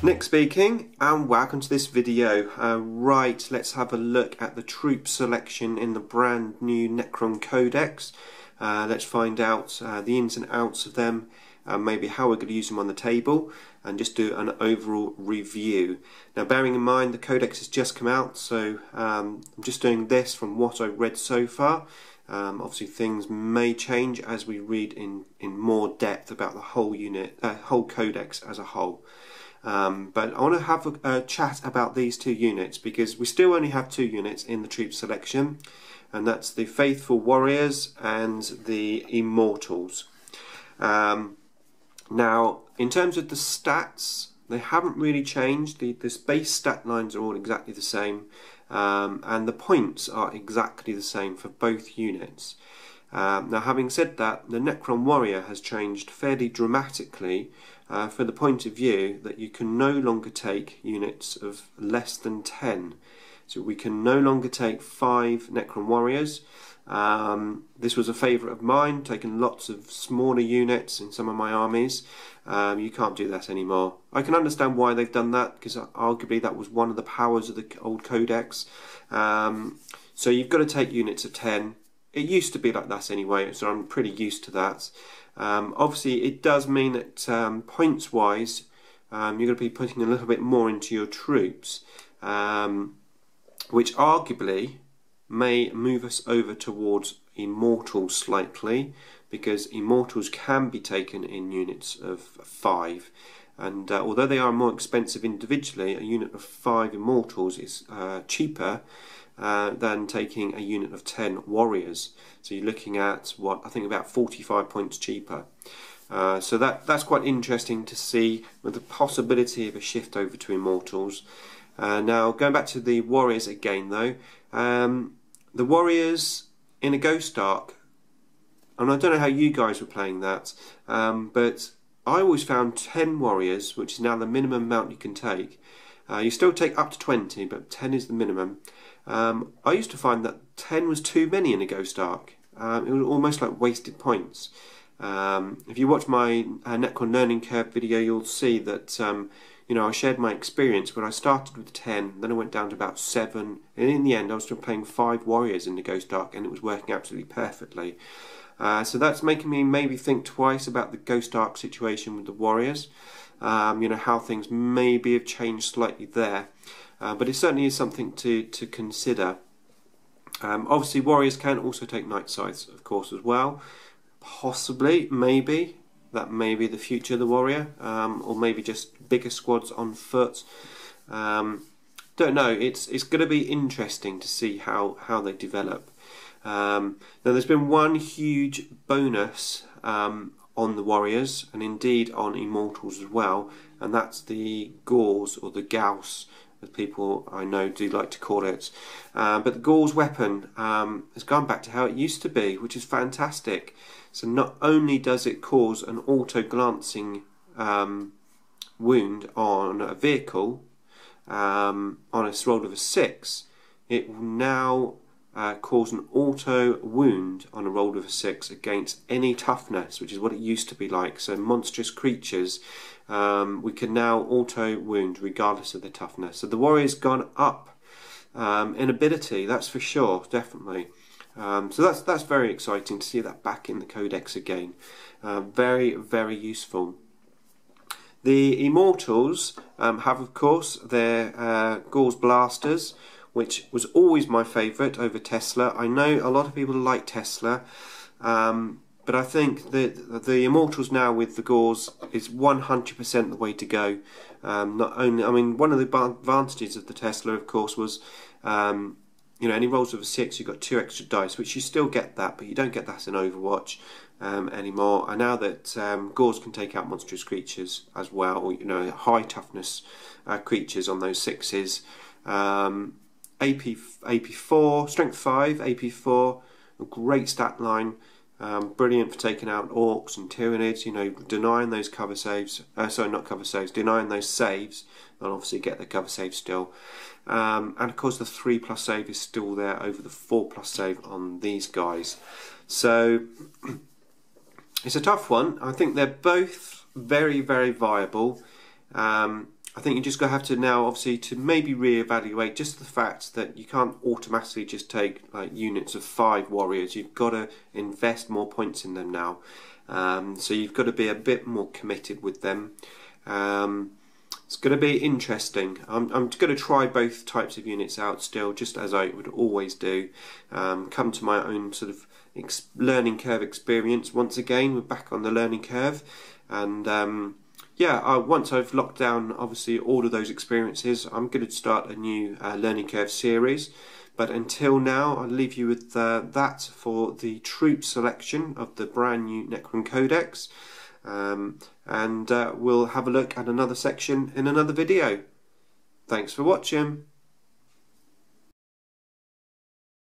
Nick speaking, and welcome to this video. Right, let's have a look at the troop selection in the brand new Necron Codex. Let's find out the ins and outs of them, maybe how we're going to use them on the table, and just do an overall review. Now, bearing in mind the Codex has just come out, so I'm just doing this from what I've read so far. Obviously things may change as we read in more depth about the whole unit, whole Codex as a whole. But I want to have a chat about these two units because we still only have two units in the troop selection, and that's the Faithful Warriors and the Immortals. Now, in terms of the stats, they haven't really changed. The base stat lines are all exactly the same, and the points are exactly the same for both units. Now, having said that, the Necron Warrior has changed fairly dramatically for the point of view that you can no longer take units of less than 10. So we can no longer take 5 Necron Warriors. This was a favourite of mine, taking lots of smaller units in some of my armies. You can't do that anymore. I can understand why they've done that, because arguably that was one of the powers of the old Codex. So you've got to take units of 10. It used to be like that anyway, so I'm pretty used to that. Obviously it does mean that points wise you're going to be putting a little bit more into your troops, which arguably may move us over towards Immortals slightly, because Immortals can be taken in units of 5, and although they are more expensive individually, a unit of 5 Immortals is cheaper than taking a unit of 10 warriors. So you're looking at, what, I think about 45 points cheaper. So that's quite interesting to see, with the possibility of a shift over to Immortals. Now, going back to the warriors again though, the warriors in a Ghost Ark, and I don't know how you guys were playing that, but I always found 10 warriors, which is now the minimum amount you can take. You still take up to 20, but 10 is the minimum. I used to find that 10 was too many in a Ghost Ark. It was almost like wasted points. If you watch my Necron Learning Curve video, you'll see that you know, I shared my experience when I started with 10, then I went down to about 7, and in the end I was still playing 5 warriors in the Ghost Ark, and it was working absolutely perfectly. So that's making me maybe think twice about the Ghost Ark situation with the warriors. You know, how things maybe have changed slightly there. But it certainly is something to consider. Obviously warriors can also take night scythes, of course, as well. Possibly, maybe, that may be the future of the warrior, or maybe just bigger squads on foot. Don't know, it's going to be interesting to see how they develop. Now there's been one huge bonus on the warriors, and indeed on Immortals as well, and that's the Gauls, or the Gauss, as people I know do like to call it. But the Gauls weapon has gone back to how it used to be, which is fantastic. So not only does it cause an auto-glancing wound on a vehicle on a roll of a 6, it will now cause an auto wound on a roll of a 6 against any toughness, which is what it used to be like. So monstrous creatures, we can now auto wound regardless of the toughness. So the warrior's gone up in ability, that's for sure, definitely. So that's very exciting to see that back in the Codex again. Very, very useful. The Immortals have, of course, their Gauls blasters, which was always my favourite over Tesla. I know a lot of people like Tesla, but I think that the Immortals now with the Gauls is 100% the way to go. Not only, I mean, one of the advantages of the Tesla, of course, was you know, any rolls of a 6, you've got 2 extra dice, which you still get that, but you don't get that in Overwatch anymore. And now that Gauls can take out monstrous creatures as well, or, you know, high toughness creatures on those 6s. AP4, Strength 5, AP4, a great stat line. Brilliant for taking out orcs and Tyranids, you know, denying those cover saves, sorry, not cover saves, denying those saves, and obviously get the cover save still. And of course the 3+ save is still there over the 4+ save on these guys. So it's a tough one. I think they're both very, very viable. I think you just got to have to now, obviously, to maybe re-evaluate just the fact that you can't automatically just take like units of 5 warriors. You've got to invest more points in them now. So you've got to be a bit more committed with them. It's going to be interesting. I'm going to try both types of units out still, just as I would always do. Come to my own sort of learning curve experience. Once again, we're back on the learning curve, and yeah, once I've locked down obviously all of those experiences, I'm going to start a new learning curve series. But until now, I'll leave you with that for the troop selection of the brand new Necron Codex. And we'll have a look at another section in another video. Thanks for watching.